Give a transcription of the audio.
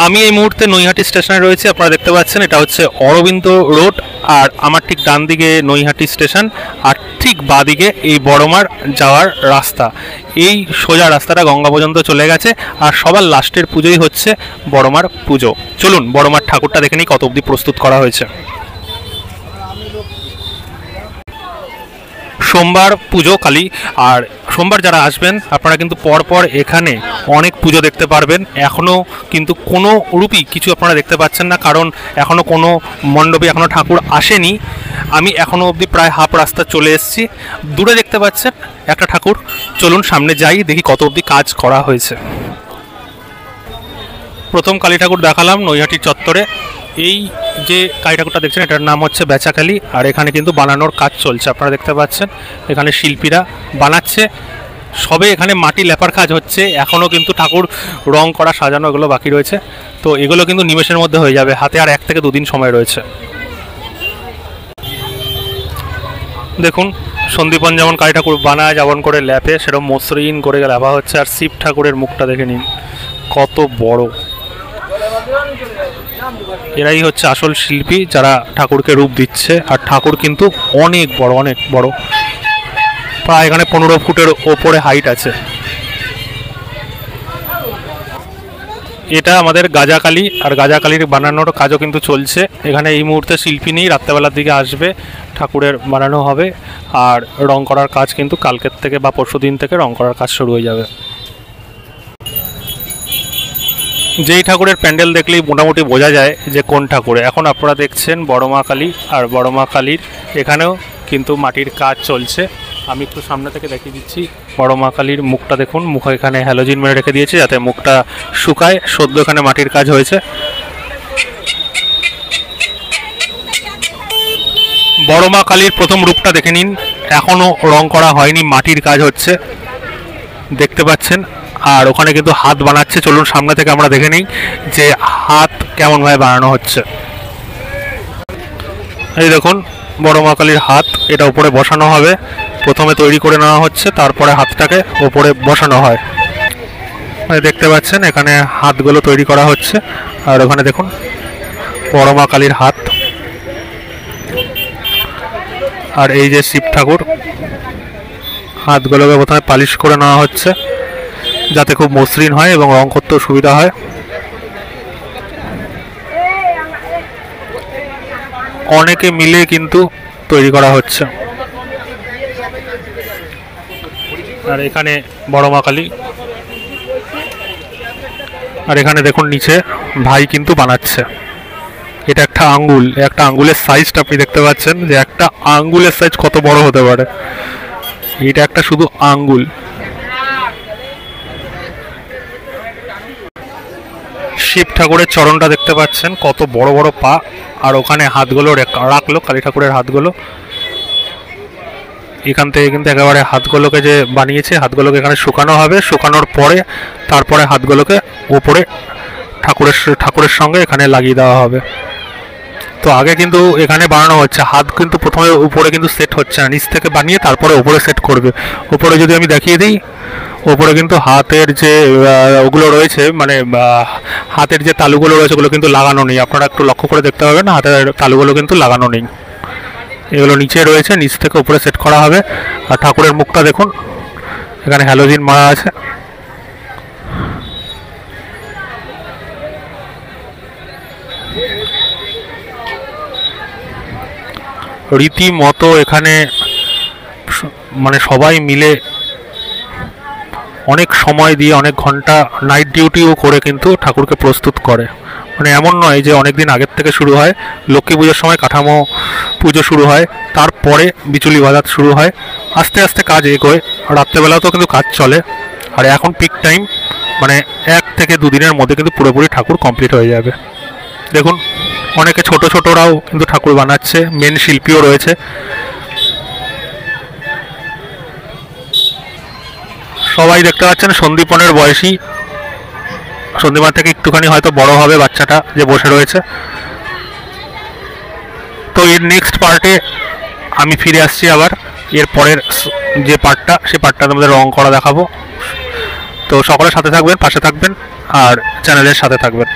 আমি এই মুহূর্তে নৈহাটি স্টেশনে রয়েছি। আপনারা দেখতে পাচ্ছেন এটা হচ্ছে অরবিন্দ রোড, আর আমার ঠিক ডান দিকে নৈহাটি স্টেশন, আর ঠিক বাঁ দিকে এই বড়মার যাওয়ার রাস্তা। এই সোজা রাস্তাটা গঙ্গা পর্যন্ত চলে গেছে, আর সবার লাস্টের পুজোই হচ্ছে বড়মার পুজো। চলুন বড়মার ঠাকুরটা দেখে নিই কত অবধি প্রস্তুত করা হয়েছে। সোমবার পুজো কালী, আর সোমবার যারা আসবেন আপনারা কিন্তু পরপর এখানে অনেক পুজো দেখতে পারবেন। এখনও কিন্তু কোনো রূপই কিছু আপনারা দেখতে পাচ্ছেন না, কারণ এখনও কোনো মণ্ডপে এখনও ঠাকুর আসেনি। আমি এখনও অবধি প্রায় হাফ রাস্তা চলে এসেছি। দূরে দেখতে পাচ্ছেন একটা ঠাকুর, চলুন সামনে যাই, দেখি কত অবধি কাজ করা হয়েছে। প্রথম কালী ঠাকুর দেখালাম নৈহাটির চত্বরে। এই যে কালী ঠাকুরটা দেখছেন এটার নাম হচ্ছে বেচাকালী, আর এখানে কিন্তু বানানোর কাজ চলছে। আপনারা দেখতে পাচ্ছেন এখানে শিল্পীরা বানাচ্ছে, সবে এখানে মাটি লেপার কাজ হচ্ছে, এখনও কিন্তু ঠাকুর রং করা সাজানো এগুলো বাকি রয়েছে। তো এগুলো কিন্তু নিমেষের মধ্যে হয়ে যাবে, হাতে আর 1 থেকে 2 দিন সময় রয়েছে। দেখুন সন্দীপন যেমন কালী ঠাকুর বানায় যেমন করে ল্যাপে, সেরকম মসৃণ করে লেপা হচ্ছে। আর শিব ঠাকুরের মুখটা দেখে নিন কত বড়। এরাই হচ্ছে আসল শিল্পী যারা ঠাকুরকে রূপ দিচ্ছে। আর ঠাকুর কিন্তু অনেক বড়, অনেক বড়, প্রায় এখানে 15 ফুটের ওপরে হাইট আছে। এটা আমাদের গাজাকালী, আর গাজাকালীর বানানোর কাজও কিন্তু চলছে। এখানে এই মুহূর্তে শিল্পী নেই, রাত্রেবেলার দিকে আসবে, ঠাকুরের বানানো হবে। আর রং করার কাজ কিন্তু কালকের থেকে বা পরশু দিন থেকে রং করার কাজ শুরু হয়ে যাবে। যেই ঠাকুরের প্যান্ডেল দেখলেই মোটামুটি বোঝা যায় যে কোন ঠাকুরে। এখন আপনারা দেখছেন বড়মা কালী, আর বড়মা কালীর এখানেও কিন্তু মাটির কাজ চলছে। আমি একটু সামনে থেকে দেখিয়ে দিচ্ছি। বড়মা কালীর মুখটা দেখুন, মুখে এখানে হ্যালোজিন মেরে রেখে দিয়েছে যাতে মুখটা শুকায়। সদ্য এখানে মাটির কাজ হয়েছে। বড়মা কালীর প্রথম রূপটা দেখে নিন, এখনও রং করা হয়নি, মাটির কাজ হচ্ছে দেখতে পাচ্ছেন। আর ওখানে কিন্তু হাত বানাচ্ছে, চলুন সামনে থেকে আমরা দেখে নিই যে হাত কেমনভাবে বানানো হচ্ছে। এই দেখুন বড়মা কালীর হাত, এটা উপরে বসানো হবে। প্রথমে তৈরি করে নেওয়া হচ্ছে, তারপরে হাতটাকে উপরে বসানো হয়। দেখতে পাচ্ছেন এখানে হাতগুলো তৈরি করা হচ্ছে। আর ওখানে দেখুন বড়মা কালীর হাত। আর এই যে শিব ঠাকুর, হাতগুলোকে প্রথমে পালিশ করে নেওয়া হচ্ছে যাতে খুব মসৃণ হয় এবং রং করতেও সুবিধা হয়। অনেকে মিলে কিন্তু তৈরি করা হচ্ছে। আর এখানে বড়মা কালী, আর এখানে দেখুন নিচে ভাই কিন্তু বানাচ্ছে। এটা একটা আঙ্গুল, একটা আঙ্গুলের সাইজটা আপনি দেখতে পাচ্ছেন যে একটা আঙ্গুলের সাইজ কত বড় হতে পারে। এটা একটা শুধু আঙ্গুল। শিব ঠাকুরের চরণটা দেখতে পাচ্ছেন কত বড় বড় পা, আর ওখানে হাতগুলো রাখলো কালী ঠাকুরের হাতগুলো। এখান থেকে কিন্তু একেবারে হাতগুলোকে যে বানিয়েছে, হাতগুলোকে এখানে শুকানো হবে। শুকানোর পরে তারপরে হাতগুলোকে উপরে ঠাকুরের সঙ্গে এখানে লাগিয়ে দেওয়া হবে। তো আগে কিন্তু এখানে বানানো হচ্ছে, হাত কিন্তু প্রথমে উপরে কিন্তু সেট হচ্ছে না, নিচ থেকে বানিয়ে তারপরে উপরে সেট করবে। উপরে যদি আমি দেখিয়ে দিই, ওপরে কিন্তু হাতের যে ওগুলো রয়েছে, মানে হাতের যে তালুগুলো রয়েছে ওগুলো কিন্তু লাগানো নেই। আপনারা একটু লক্ষ্য করে দেখতে পাবেন হাতের তালুগুলো কিন্তু লাগানো নেই, এগুলো নিচে রয়েছে, নিচ থেকে উপরে সেট করা হবে। আর ঠাকুরের মুখটা দেখুন এখানে হ্যালোজিন মারা আছে। রীতিমতো এখানে মানে সবাই মিলে অনেক সময় দিয়ে অনেক ঘন্টা নাইট ডিউটিও করে কিন্তু ঠাকুরকে প্রস্তুত করে। মানে এমন নয় যে অনেক দিন আগের থেকে শুরু হয়। লক্ষ্মী পুজোর সময় কাঠামো পুজো শুরু হয়, তারপরে বিচুলি বাজার শুরু হয়, আস্তে আস্তে কাজ এগোয়। রাত্রেবেলাতেও কিন্তু কাজ চলে। আর এখন পিক টাইম, মানে 1 থেকে 2 দিনের মধ্যে কিন্তু পুরোপুরি ঠাকুর কমপ্লিট হয়ে যাবে। দেখুন অনেকে ছোট ছোটরাও কিন্তু ঠাকুর বানাচ্ছে, মেন শিল্পীও রয়েছে। সবাই দেখতে পাচ্ছেন সন্দীপনের বয়সী, সন্দীপন থেকে একটুখানি হয়তো বড় হবে বাচ্চাটা যে বসে রয়েছে। তো এর নেক্সট পার্টে আমি ফিরে আসছি আবার। এর পরের যে পার্টটা, সেই পার্টটা আমাদের রং করা দেখাবো। তো সকলের সাথে থাকবেন, পাশে থাকবেন, আর চ্যানেলের সাথে থাকবেন।